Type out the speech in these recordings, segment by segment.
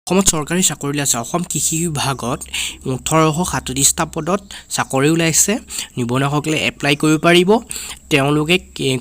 অসমত চৰকাৰী চাকৰি ওলাইছে। অসম কৃষি বিভাগত 1837টা পদত চাকৰি ওলাইছে। নিবনুৱাসকলে এপ্লাই কৰিব পাৰিব। তেওঁলোকে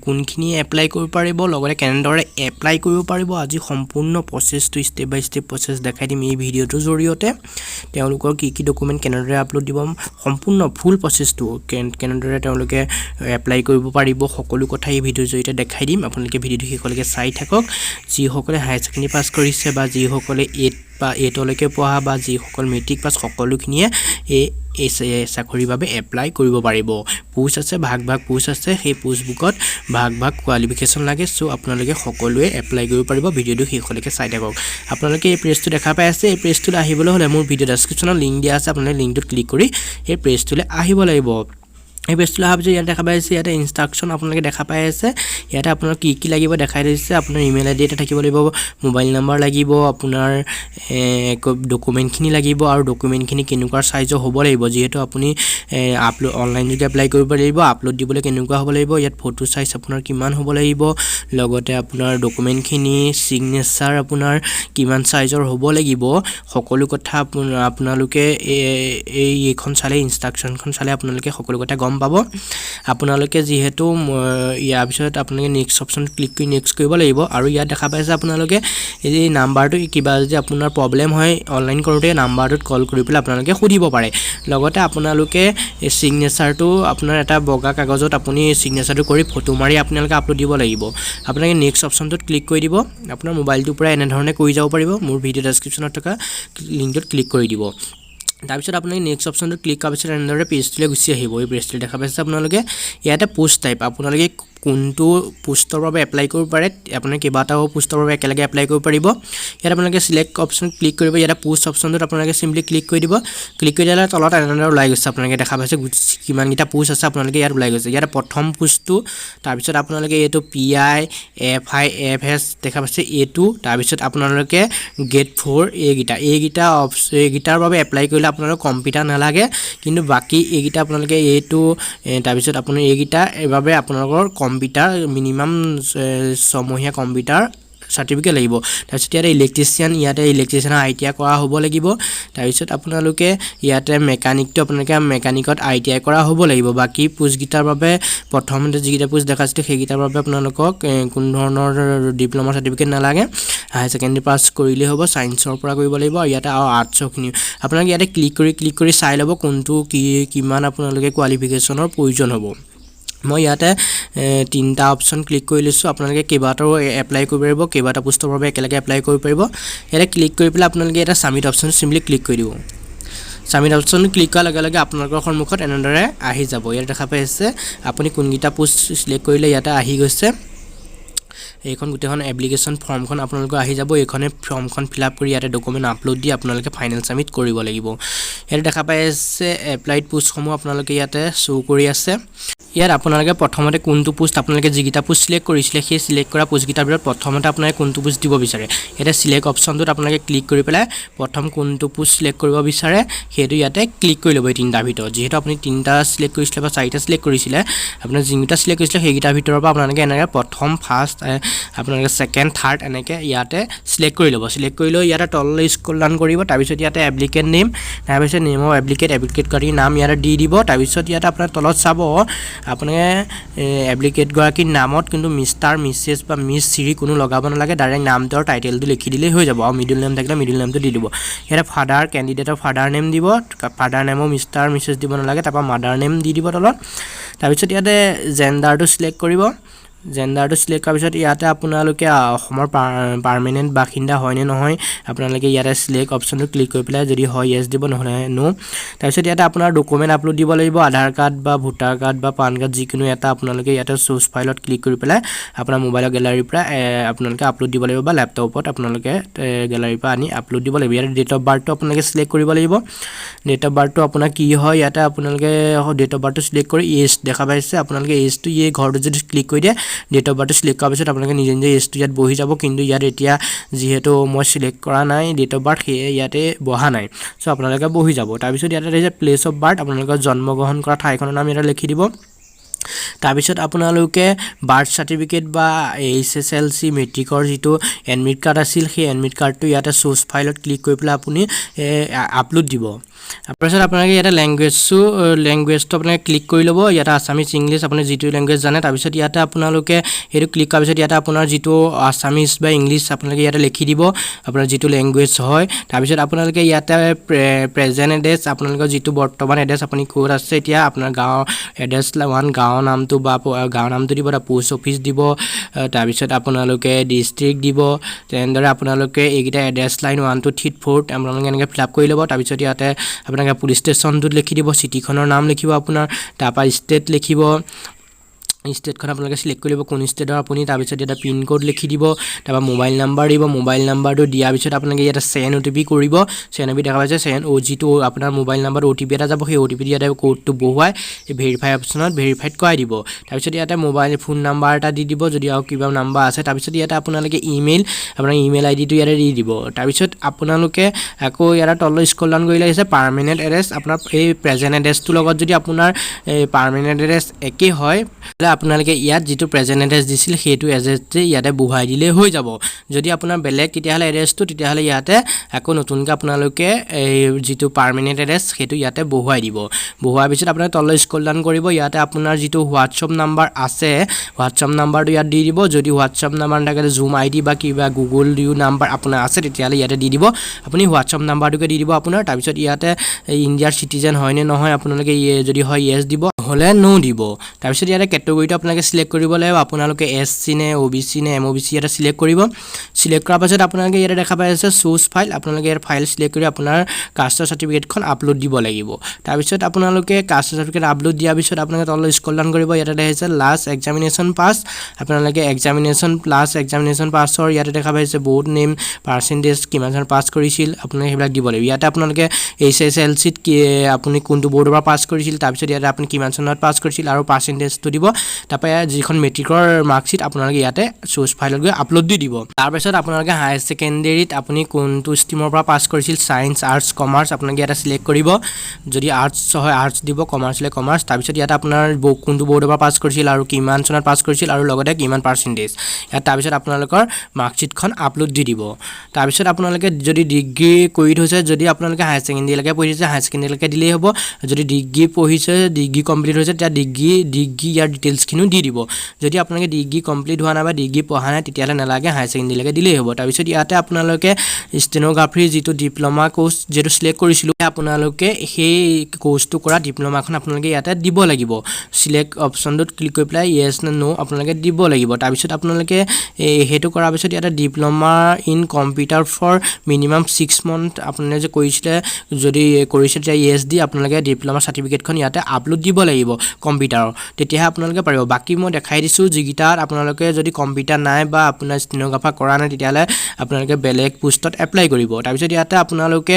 কোনখিনি এপ্লাই কৰিব পাৰিব, লগতে কেনেদৰে এপ্লাই কৰিব পাৰিব, আজি সম্পূৰ্ণ প্ৰচেছটো ষ্টেপ বাই ষ্টেপ প্ৰচেছ দেখাই দিম এই ভিডিঅ'টোৰ জৰিয়তে। তেওঁলোকৰ কি ডকুমেণ্ট কেনেদৰে আপলোড দিব, সম্পূৰ্ণ ফুল প্ৰচেছটো কেনেদৰে তেওঁলোকে এপ্লাই কৰিব পাৰিব, সকলো কথা এই ভিডিঅ'ৰ জৰিয়তে দেখাই দিম। আপোনালোকে ভিডিঅ'টো শেষলৈকে চাই থাকক। যিসকলে হায়াৰ ছেকেণ্ডেৰী পাছ কৰিছে বা যিসকলে 8লৈকে পঢ়া বা যিসকল মেট্ৰিক পাছ, সকলোখিনিয়ে এই চাকৰিৰ বাবে এপ্লাই কৰিব পাৰিব। পোষ্ট আছে, ভাগ পোষ্ট আছে। সেই পোষ্টবুকত ভাগ কোৱালিফিকেশ্যন লাগে। চ' আপোনালোকে সকলোৱে এপ্লাই কৰিব পাৰিব। ভিডিঅ'টো শেষলৈকে চাই থাকক। আপোনালোকে এই পেজটো দেখা পাই আছে। এই পেজটোলৈ আহিবলৈ হ'লে মোৰ ভিডিঅ' ডেছক্ৰিপশ্যনত লিংক দিয়া আছে। আপোনালোকে লিংকটোত ক্লিক কৰি এই পেজটোলৈ আহিব লাগিব। এই পেজটোলৈ অহাৰ পিছত ইয়াত দেখা পাই আছে, ইয়াতে ইনষ্ট্ৰাকশ্যন আপোনালোকে দেখা পাই আছে। ইয়াতে আপোনাৰ কি লাগিব দেখাই দিছে। আপোনাৰ ইমেইল আইডি এটা থাকিব লাগিব, মোবাইল নাম্বাৰ লাগিব, আপোনাৰ ডকুমেণ্টখিনি লাগিব আৰু ডকুমেণ্টখিনি কেনেকুৱা চাইজৰ হ'ব লাগিব। যিহেতু আপুনি অনলাইন যোগে এপ্লাই কৰিব লাগিব, আপলোড দিবলৈ কেনেকুৱা হ'ব লাগিব, ইয়াত ফটো চাইজ আপোনাৰ কিমান হ'ব লাগিব, লগতে আপোনাৰ ডকুমেণ্টখিনি ছিগনেচাৰ আপোনাৰ কিমান চাইজৰ হ'ব লাগিব, সকলো কথা আপোনালোকে এইখন চালে, ইনষ্ট্ৰাকশ্যনখন চালে আপোনালোকে সকলো কথা গম পাব। আপোনালোকে যিহেতু ইয়াৰ পিছত আপোনালোকে নেক্সট অপশ্যন ক্লিক কৰি নেক্সট কৰিব লাগিব। আৰু ইয়াত দেখা পাইছে আপোনালোকে এই নাম্বাৰটো কিবা যদি আপোনাৰ প্ৰব্লেম হয় অনলাইন কৰোঁতে, নাম্বাৰটোত কল কৰি পেলাই আপোনালোকে সুধিব পাৰে। লগতে আপোনালোকে এই ছিগনেচাৰটো আপোনাৰ এটা বগা কাগজত আপুনি ছিগনেচাৰটো কৰি ফটো মাৰি আপোনালোকে আপলোড দিব লাগিব। আপোনালোকে নেক্সট অপশ্যনটোত ক্লিক কৰি দিব। আপোনাৰ মোবাইলটোৰ পৰা এনেধৰণে কৰি যাব পাৰিব। মোৰ ভিডিঅ' ডেছক্ৰিপশ্যনত থকা লিংকটোত ক্লিক কৰি দিব। তাৰপিছত আপোনালোকে নেক্সট অপশ্যনটো ক্লিক কৰাৰ পিছত এনেদৰে পেজটোলৈ গুচি আহিব। এই পেজটো দেখা পাইছে আপোনালোকে। ইয়াতে পোষ্ট টাইপ আপোনালোকে কোনটো পোষ্টৰ বাবে এপ্লাই কৰিব পাৰে। আপোনালোকে কেইবাটাও পোষ্টৰ বাবে একেলগে এপ্লাই কৰিব পাৰিব। ইয়াত আপোনালোকে চিলেক্ট অপশ্যন ক্লিক কৰিব। ইয়াতে পোষ্ট অপশ্যনটোত আপোনালোকে চিম্পলি ক্লিক কৰি দিব। ক্লিক কৰি দিলে তলত এনেদৰে ওলাই গৈছে। আপোনালোকে দেখা পাইছে কিমানকেইটা পোষ্ট আছে আপোনালোকে ইয়াত ওলাই গৈছে। ইয়াতে প্ৰথম পোষ্টটো, তাৰপিছত আপোনালোকে এইটো PI FI FS দেখা পাইছে এইটো, তাৰপিছত আপোনালোকে গ্ৰেড 4 এইকেইটাৰ বাবে এপ্লাই কৰিলে আপোনালোকৰ কম্পিউটাৰ নালাগে, কিন্তু বাকী এইকেইটা আপোনালোকে এইটো, তাৰপিছত আপোনাৰ এইকেইটা এইবাবে আপোনালোকৰ কম্পিউটাৰ মিনিমাম 6 মহীয়া কম্পিউটাৰ চাৰ্টিফিকেট লাগিব। তাৰপিছত ইয়াতে ইলেক্ট্ৰিচিয়ানৰ ITI কৰা হ'ব লাগিব। তাৰপিছত আপোনালোকে ইয়াতে মেকানিকত ITI কৰা হ'ব লাগিব। বাকী পোষ্টকেইটাৰ বাবে প্ৰথমতে যিকেইটা পোষ্ট দেখাইছিলোঁ সেইকেইটাৰ বাবে আপোনালোকক কোনো ধৰণৰ ডিপ্ল'মা চাৰ্টিফিকেট নালাগে, হায়াৰ ছেকেণ্ডেৰী পাছ কৰিলেই হ'ব। ছায়েন্সৰ পৰা কৰিব লাগিব। ইয়াতে আৰু আৰ্টছৰখিনি আপোনালোকে ইয়াতে ক্লিক কৰি চাই ল'ব কোনটো কিমান আপোনালোকে কোৱালিফিকেশ্যনৰ প্ৰয়োজন হ'ব। মই ইয়াতে 3টা অপশ্যন ক্লিক কৰি লৈছোঁ। আপোনালোকে কেইবাটাও এপ্লাই কৰিব পাৰিব, কেইবাটা পোষ্টৰ বাবে একেলগে এপ্লাই কৰিব পাৰিব। ইয়াতে ক্লিক কৰি পেলাই আপোনালোকে এটা ছাবমিট অপশ্যন চিম্পলি ক্লিক কৰি দিব। ছাবমিট অপশ্যন ক্লিক কৰাৰ লগে লগে আপোনালোকৰ সন্মুখত এনেদৰে আহি যাব। ইয়াত দেখা পাই আছে আপুনি কোনকেইটা পোষ্ট চিলেক্ট কৰিলে ইয়াতে আহি গৈছে। এইখন গোটেইখন এপ্লিকেশ্যন ফৰ্মখন আপোনালোকৰ আহি যাব। এইখনে ফৰ্মখন ফিল আপ কৰি ইয়াতে ডকুমেণ্ট আপলোড দি আপোনালোকে ফাইনেল ছাবমিট কৰিব লাগিব। ইয়াতে দেখা পাই আছে এপ্লাইড পোষ্টসমূহ আপোনালোকে ইয়াতে শ্ব' কৰি আছে। ইয়াত আপোনালোকে প্ৰথমতে কোনটো পোষ্ট আপোনালোকে যিকেইটা পোষ্ট চিলেক্ট কৰিছিলে সেই চিলেক্ট কৰা পোষ্টকেইটাৰ ভিতৰত প্ৰথমতে আপোনালোকে কোনটো পোষ্ট দিব বিচাৰে, ইয়াতে চিলেক্ট অপশ্যনটোত আপোনালোকে ক্লিক কৰি পেলাই প্ৰথম কোনটো পোষ্ট চিলেক্ট কৰিব বিচাৰে সেইটো ইয়াতে ক্লিক কৰি ল'ব। এই 3টাৰ ভিতৰত যিহেতু আপুনি 3টা চিলেক্ট কৰিছিলে বা 4টা চিলেক্ট কৰিছিলে, আপোনাৰ যিকেইটা চিলেক্ট কৰিছিলে সেইকেইটাৰ ভিতৰৰ পৰা আপোনালোকে এনেকৈ প্ৰথম, ফাৰ্ষ্ট, আপোনালোকে ছেকেণ্ড, থাৰ্ড এনেকৈ ইয়াতে চিলেক্ট কৰি ল'ব। চিলেক্ট কৰি লৈ ইয়াতে তললৈ স্ক্ৰল ডাউন কৰিব। তাৰপিছত ইয়াতে এপ্লিকেণ্ট নেম, তাৰপিছত নেম অফ এপ্লিকেটগৰাকীৰ নাম ইয়াতে দি দিব। তাৰপিছত ইয়াতে আপোনাৰ তলত চাব আপোনালোকে এপ্লিকেটগৰাকীৰ নামত কিন্তু মিষ্টাৰ, মিছেছ বা মিছ চিৰি কোনো লগাব নালাগে। ডাইৰেক্ট নামটো আৰু টাইটেলটো লিখি দিলেই হৈ যাব। আৰু মিডিল নেম থাকিলে মিডিল নেমটো দি দিব। ইয়াতে কেণ্ডিডেটৰ ফাদাৰ নেম দিব। ফাদাৰ নেমো মিষ্টাৰ, মিছেছ দিব নালাগে। তাৰপৰা মাদাৰ নেম দি দিব তলত। তাৰপিছত ইয়াতে জেণ্ডাৰটো চিলেক্ট কৰিব। জেণ্ডাৰটো চিলেক্ট কৰাৰ পিছত ইয়াতে আপোনালোকে অসমৰ পাৰ্মানেণ্ট বাসিন্দা হয়নে নহয় আপোনালোকে ইয়াতে চিলেক্ট অপশ্যনটো ক্লিক কৰি পেলাই যদি হয় য়েছ দিব, নহ'লে নো। তাৰপিছত ইয়াতে আপোনাৰ ডকুমেণ্ট আপলোড দিব লাগিব। আধাৰ কাৰ্ড বা ভোটাৰ কাৰ্ড বা পান কাৰ্ড যিকোনো এটা আপোনালোকে ইয়াতে চুজ ফাইলত ক্লিক কৰি পেলাই আপোনাৰ মোবাইলৰ গেলাৰীৰ পৰা আপোনালোকে আপলোড দিব লাগিব, বা লেপটপত আপোনালোকে গেলাৰীৰ পৰা আনি আপলোড দিব লাগিব। ইয়াতে ডেট অফ বাৰ্থটো আপোনালোকে চিলেক্ট কৰিব লাগিব। ডেট অফ বাৰ্থটো আপোনাৰ কি হয় ইয়াতে আপোনালোকে ডেট অফ বাৰ্থটো চিলেক্ট কৰি এজ দেখা পাইছে আপোনালোকে এজটো এই ঘৰটো যদি ক্লিক কৰি দিয়ে ডেট অফ বাৰ্থটো চিলেক্ট কৰাৰ পিছত আপোনালোকে নিজে এজটো ইয়াত বহি যাব। কিন্তু ইয়াত এতিয়া যিহেতু মই চিলেক্ট কৰা নাই ডেট অফ বাৰ্থ, সেয়ে ইয়াতে বহা নাই। চ' আপোনালোকে বহি যাব। তাৰপিছত ইয়াতে প্লেচ অফ বাৰ্থ আপোনালোকৰ জন্মগ্ৰহণ কৰা ঠাইখনৰ নাম ইয়াতে লিখি দিব। তাৰপিছত আপোনালোকে বাৰ্থ চাৰ্টিফিকেট বা HSLC মেট্ৰিকৰ যিটো এডমিট কাৰ্ড আছিল সেই এডমিট কাৰ্ডটো ইয়াতে চ'ৰ্চ ফাইলত ক্লিক কৰি পেলাই আপুনি আপলোড দিব তাৰপিছত আপোনালোকে ইয়াতে লেংগুৱেজটো আপোনালোকে ক্লিক কৰি ল'ব ইয়াতে আছামিজ ইংলিছ আপুনি যিটো লেংগুৱেজ জানে তাৰপিছত ইয়াতে আপোনালোকে সেইটো ক্লিক কৰাৰ পিছত ইয়াতে আপোনাৰ যিটো আছামিজ বা ইংলিছ আপোনালোকে ইয়াতে লিখি দিব আপোনাৰ যিটো লেংগুৱেজ হয় তাৰপিছত আপোনালোকে ইয়াতে প্ৰেজেণ্ট এড্ৰেছ আপোনালোকৰ যিটো বৰ্তমান এড্ৰেছ আপুনি ক'ত আছে এতিয়া আপোনাৰ গাঁৱৰ এড্ৰেছ গাঁৱৰ নামটো বা গাঁৱৰ নামটো দিব তাৰ পোষ্ট অফিচ দিব তাৰপিছত আপোনালোকে ডিষ্ট্ৰিক্ট দিব তেনেদৰে আপোনালোকে এইকেইটা এড্ৰেছ লাইন 1 2 3 4 আপোনালোকে এনেকৈ ফিল আপ কৰি ল'ব তাৰপিছত ইয়াতে আপোনালোকে পুলিচ ষ্টেচনটোত লিখি দিব চিটিখনৰ নাম লিখিব আপোনাৰ তাৰপৰা ষ্টেট লিখিব ষ্টেটখন আপোনালোকে সিলেক্ট কৰি ল'ব কোন ষ্টেটৰ আপুনি তাৰপিছত ইয়াতে পিন কোড লিখি দিব তাৰপৰা মোবাইল নাম্বাৰ দিব মোবাইল নাম্বাৰটো দিয়াৰ পিছত আপোনালোকে ইয়াতে চেণ্ড OTP কৰিব চেণ্ড OTP দেখা পাইছে চেণ্ড যিটো আপোনাৰ মোবাইল নাম্বাৰত OTP এটা যাব সেই OTP ইয়াতে কোডটো বহুৱাই ভেৰিফাই অপশ্যনত ভেৰিফাইড কৰাই দিব তাৰপিছত ইয়াতে মোবাইল ফোন নাম্বাৰ এটা দি দিব যদি আৰু কিবা নাম্বাৰ আছে তাৰপিছত ইয়াতে আপোনালোকে ইমেইল আপোনাৰ ইমেইল আইডিটো ইয়াতে দি দিব তাৰপিছত আপোনালোকে আকৌ ইয়াতে তললৈ স্ক্ৰল ডাউন কৰিলে আহিছে পাৰ্মানেণ্ট এড্ৰেছ আপোনাৰ এই প্ৰেজেণ্ট এড্ৰেছটোৰ লগত যদি আপোনাৰ পাৰ্মানেণ্ট এড্ৰেছ একেই হয় আপোনালোকে ইয়াত যিটো প্ৰেজেণ্ট এড্ৰেছ দিছিল সেইটো এড্ৰেছটো ইয়াতে বহুৱাই দিলে হৈ যাব যদি আপোনাৰ বেলেগ তেতিয়াহ'লে এড্ৰেছটো তেতিয়াহ'লে ইয়াতে আকৌ নতুনকৈ আপোনালোকে এই যিটো পাৰ্মানেণ্ট এড্ৰেছ সেইটো ইয়াতে বহুৱাই দিব বহুৱাৰ পিছত আপোনালোকে তললৈ স্ক্ৰল ডাউন কৰিব ইয়াতে আপোনাৰ যিটো হোৱাটছআপ নাম্বাৰ আছে হোৱাটছআপ নাম্বাৰটো ইয়াত দি দিব যদি হোৱাটছআপ নাম্বাৰ নাথাকে জুম ID বা কিবা গুগল ডিউ নাম্বাৰ আপোনাৰ আছে তেতিয়াহ'লে ইয়াতে দি দিব আপুনি হোৱাটছআপ নাম্বাৰটোকে দি দিব আপোনাৰ তাৰপিছত ইয়াতে ইণ্ডিয়াৰ চিটিজেন হয়নে নহয় আপোনালোকে যদি হয় য়েছ দিব হ'লে নো দিব তাৰপিছত ইয়াতে কেটেগৰীটো আপোনালোকে সিলেক্ট কৰিব লাগিব আপোনালোকে SC নে OBC নে MOBC ইয়াতে সিলেক্ট কৰিব সিলেক্ট কৰাৰ পাছত আপোনালোকে ইয়াতে দেখা পাই আছে চুজ ফাইল আপোনালোকে ইয়াৰ ফাইল সিলেক্ট কৰি আপোনাৰ কাষ্টৰ সাৰ্টিফিকেটখন আপলোড দিব লাগিব তাৰপিছত আপোনালোকে কাষ্টৰ সাৰ্টিফিকেট আপলোড দিয়াৰ পিছত আপোনালোকে তললৈ স্ক্ৰল ডাউন কৰিব ইয়াতে দেখাইছে লাষ্ট এক্সামিনেশ্যন পাছ আপোনালোকে এক্সামিনেশ্যন প্লাছ এক্সামিনেশ্যন পাছৰ ইয়াতে দেখা পাইছে বহুত নেম পাৰ্চেন্টেজ কিমান জন পাছ কৰিছিল আপোনালোকে সেইবিলাক দিব লাগিব ইয়াতে আপোনালোকে HSLC ত আপুনি কোনটো বৰ্ডৰ পৰা পাছ কৰিছিল তাৰপিছত ইয়াতে আপুনি কিমান চনত পাছ কৰিছিল আৰু পাৰ্চেন্টেজটো দিব তাৰপৰা যিখন মেট্ৰিকৰ মাৰ্কশ্বিট আপোনালোকে ইয়াতে চ'ৰ্চ ফাইলত গৈ আপলোড দি দিব তাৰপিছত আপোনালোকে হায়াৰ ছেকেণ্ডেৰীত আপুনি কোনটো ষ্ট্ৰীমৰ পৰা পাছ কৰিছিল সায়েন্স আৰ্টছ কমাৰ্চ আপোনালোকে ইয়াতে সিলেক্ট কৰিব যদি আৰ্টছ হয় আৰ্টছ দিব কমাৰ্চ হ'লে কমাৰ্চ তাৰপিছত ইয়াতে আপোনাৰ কোনটো বৰ্ডৰ পৰা পাছ কৰিছিল আৰু কিমান চনত পাছ কৰিছিল আৰু লগতে কিমান পাৰ্চেন্টেজ ইয়াত তাৰপিছত আপোনালোকৰ মাৰ্কশ্বিটখন আপলোড দি দিব তাৰপিছত আপোনালোকে যদি ডিগ্ৰী কৰি থৈছে যদি আপোনালোকে হায়াৰ ছেকেণ্ডেৰীলৈকে পঢ়িছে হায়াৰ ছেকেণ্ডেৰীলৈকে দিলেই হ'ব যদি ডিগ্ৰী পঢ়িছে ডিগ্ৰী কমপ্লিট হৈছে তেতিয়া ডিগ্ৰী ইয়াৰ ডিটেইলছখিনিও দি দিব যদি আপোনালোকে ডিগ্ৰী কমপ্লিট হোৱা নাই বা ডিগ্ৰী পঢ়া নাই তেতিয়াহ'লে নালাগে হায়াৰ ছেকেণ্ডেৰীলৈকে দিলেই হ'ব তাৰপিছত ইয়াতে আপোনালোকে ষ্টেনোগ্ৰাফিৰ যিটো ডিপ্ল'মা কোৰ্চ যিটো সিলেক্ট কৰিছিলোঁ আপোনালোকে সেই কোৰ্চটো কৰা ডিপ্ল'মাখন আপোনালোকে ইয়াতে দিব লাগিব সিলেক্ট অপশ্যনটোত ক্লিক কৰি পেলাই য়েছ নে নো আপোনালোকে দিব লাগিব তাৰপিছত আপোনালোকে সেইটো কৰাৰ পিছত ইয়াতে diploma in computer for minimum 6 month আপোনালোকে যে কৰিছিলে যদি কৰিছে তেতিয়া য়েছ দি আপোনালোকে ডিপ্ল'মা চাৰ্টিফিকেটখন ইয়াতে আপলোড দিব লাগিব কম্পিউটাৰৰ তেতিয়াহে আপোনালোকে পাৰিব বাকী মই দেখাই দিছোঁ যিকেইটাত আপোনালোকে যদি কম্পিউটাৰ নাই বা আপোনাৰ ষ্টেনোগ্ৰাফাৰ কৰা নাই তেতিয়াহ'লে আপোনালোকে বেলেগ পোষ্টত এপ্লাই কৰিব তাৰপিছত ইয়াতে আপোনালোকে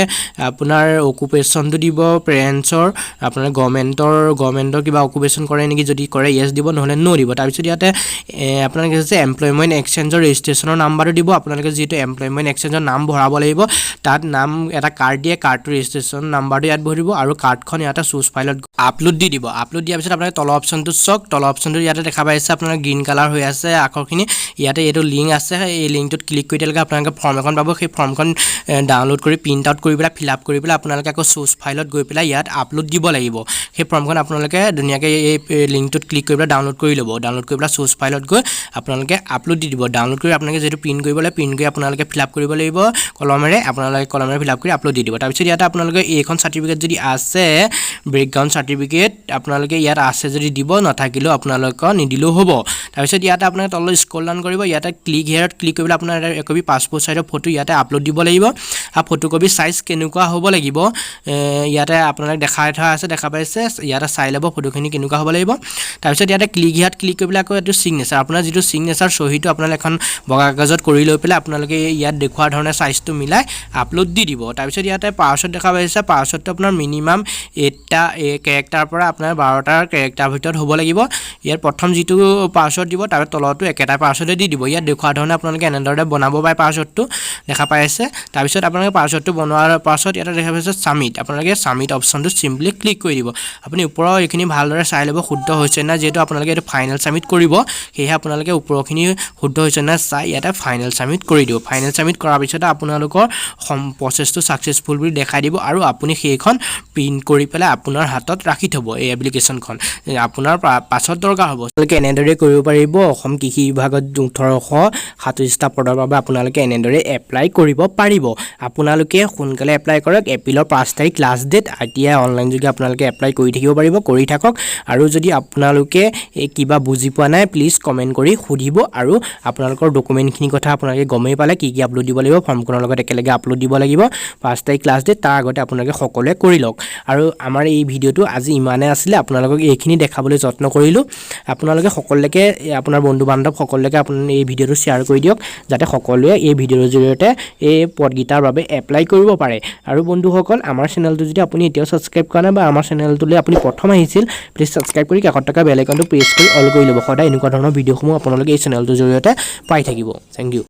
আপোনাৰ অকুপেশ্যনটো দিব পেৰেণ্টছৰ আপোনাৰ গভৰ্ণমেণ্টৰ কিবা অকুপেশ্যন কৰে নেকি যদি কৰে য়েছ দিব নহ'লে নো দিব তাৰপিছত ইয়াতে আপোনালোকে যে এমপ্লয়মেণ্ট এক্সচেঞ্জৰ ৰেজিষ্ট্ৰেশ্যনৰ নাম্বাৰটো দিব আপোনালোকে যিটো এমপ্লয়মেণ্ট এক্সচেঞ্জৰ নাম ভৰাব লাগিব তাত নাম এটা কাৰ্ড দিয়ে কাৰ্ডটোৰ ৰেজিষ্ট্ৰেশ্যন নাম্বাৰটো ইয়াত ভৰিব আৰু কাৰ্ডখন ইয়াতে চুজ ফাইলত আপলোড দি দিব আপলোড দিয়াৰ পিছত আপোনালোকে তলৰ অপশ্যনটো চাওক তলৰ অপশ্যনটো ইয়াতে দেখা পাইছে আপোনাৰ গ্ৰীণ কালাৰ হৈ আছে আখৰখিনি ইয়াতে এইটো লিংক আছে এই লিংকটোত ক্লিক কৰি দিলে আপোনালোকে ফৰ্ম এখন পাব সেই ফৰ্মখন ডাউনলোড কৰি প্ৰিণ্ট আউট কৰি পেলাই ফিল আপ কৰি পেলাই আপোনালোকে আকৌ চুজ ফাইলত গৈ পেলাই ইয়াত আপলোড দিব লাগিব সেই ফৰ্মখন আপোনালোকে ধুনীয়াকৈ এই লিংকটোত ক্লিক কৰি পেলাই ডাউনলোড কৰি ল'ব ডাউনলোড কৰি পেলাই চুজ ফাইলত গৈ আপোনালোকে আপলোড দি দিব ডাউনলোড কৰি আপোনালোকে যিটো প্ৰিণ্ট কৰিব লাগে প্ৰিণ্ট কৰি আপোনালোকে ফিল আপ কৰিব লাগিব কলমেৰে ফিল আপ কৰি আপলোড দি দিব তাৰপিছত ইয়াতে আপোনালোকে এইখন চাৰ্টিফিকেট যদি আছে ব্ৰেকগ্ৰাউণ্ড চাৰ্টিফিকেট আপোনালোকে ইয়াত আছে যদি দিব নাথাকিলেও আপোনালোকৰ নিদিলেও হ'ব তাৰপিছত ইয়াতে আপোনালোকে তললৈ স্ক্ৰল ডাউন কৰিব ইয়াতে ক্লিক হেয়াৰত ক্লিক কৰিবলৈ আপোনাৰ একপি পাছপোৰ্ট সাইজৰ ফটো ইয়াতে আপলোড দিব লাগিব আৰু ফটোকপি সাইজ কেনেকুৱা হ'ব লাগিব ইয়াতে আপোনালোকে দেখাই থোৱা আছে দেখা পাইছে ইয়াতে চাই ল'ব ফটোখিনি কেনেকুৱা হ'ব লাগিব তাৰপিছত ইয়াতে ক্লিক হেয়াৰত ক্লিক কৰিবলৈ আকৌ এইটো সিগনেচাৰ আপোনাৰ যিটো সিগনেচাৰ সহিটো আপোনালোকে এখন বগা কাগজত কৰি লৈ পেলাই আপোনালোকে ইয়াত দেখুওৱা ধৰণে সাইজটো মিলাই আপলোড দি দিব তাৰপিছত ইয়াতে পাছৱৰ্ড দেখা পাইছে পাছৱৰ্ডটো আপোনাৰ মিনিমাম 8টা কেৰেক্টাৰৰ পৰা আপোনাৰ 12টা ক্যাৰেক্টাৰ ভিতৰত হ'ব লাগিব ইয়াৰ প্ৰথম যিটো পাছৱৰ্ড দিব তাৰ তলতো একেটা পাছৱৰ্ডে দি দিব ইয়াত দেখুৱা ধৰণে আপোনালোকে এনেদৰে বনাব পাৰে পাছৱৰ্ডটো দেখা পাই আছে তাৰ পিছত আপোনালোকে পাছৱৰ্ডটো বনোৱাৰ পাছত ইয়াত দেখা পাইছে সাবমিট আপোনালোকে সাবমিট অপচনটো সিম্পলি ক্লিক কৰি দিব আপুনি ওপৰৰ এইখিনি ভালদৰে চাই ল'ব শুদ্ধ হৈছে না যেহেতু আপোনালোকে এটা ফাইনেল সাবমিট কৰিব সেয়ে আপোনালোকে ওপৰখিনি শুদ্ধ হৈছে না চাই ইয়াতে ফাইনেল সাবমিট কৰি দিব ফাইনেল সাবমিট কৰাৰ পিছত আপোনালোকৰ প্ৰচেছটো সাকসেসফুল বুলি দেখাই দিব আৰু আপুনি সেইখন প্ৰিন্ট কৰি পেলাই আপোনাৰ হাতত ৰাখি থব এই এপ্লিকেশনখন আপোনাৰ পাছত দৰকাৰ হ'ব আপোনালোকে এনেদৰে কৰিব পাৰিব অসম কৃষি বিভাগত 1837টা পদৰ বাবে আপোনালোকে এনেদৰে এপ্লাই কৰিব পাৰিব আপোনালোকে সোনকালে এপ্লাই কৰক এপ্ৰিলৰ 5 তাৰিখ লাষ্ট ডেট এতিয়া অনলাইন যোগে আপোনালোকে এপ্লাই কৰি থাকিব পাৰিব কৰি থাকক আৰু যদি আপোনালোকে কিবা বুজি পোৱা নাই প্লিজ কমেন্ট কৰি সুধিব আৰু আপোনালোকৰ ডকুমেন্টখিনি কথা আপোনালোকে গমেই পালে কি আপলোড দিব লাগিব ফৰ্মখনৰ লগত একেলগে আপলোড দিব লাগিব 5 তাৰিখ লাষ্ট ডেট তাৰ আগতে আপোনালোকে সকলোৱে কৰি লওক আৰু আমাৰ এই ভিডিওটো আজি ইমানে আছিল আপোনালোকক এইখিনি দেখাবলৈ যত্ন কৰিলো আপোনালোকে সকলোকে আপোনাৰ বন্ধু বান্ধৱ সকলোকে আপুনি এই ভিডিওটো শেয়াৰ কৰি দিয়ক যাতে সকলোৱে এই ভিডিওৰ জৰিয়তে এই পদগীতাৰ বাবে এপ্লাই কৰিব পাৰে আৰু বন্ধুসকল আমাৰ চেনেলটো যদি আপুনি এতিয়াও সাবস্ক্ৰাইব কৰা নাই বা আমাৰ চেনেলটোলৈ আপুনি প্ৰথম আহিছিল প্লিজ সাবস্ক্ৰাইব কৰি কাষত থকা বেল আইকনটো প্ৰেছ কৰি অল কৰি ল'ব সদায় এনেকুৱা ধৰণৰ ভিডিওসমূহ আপোনালোকে এই চেনেলটোৰ জৰিয়তে পাই থাকিব থ্যাংক ইউ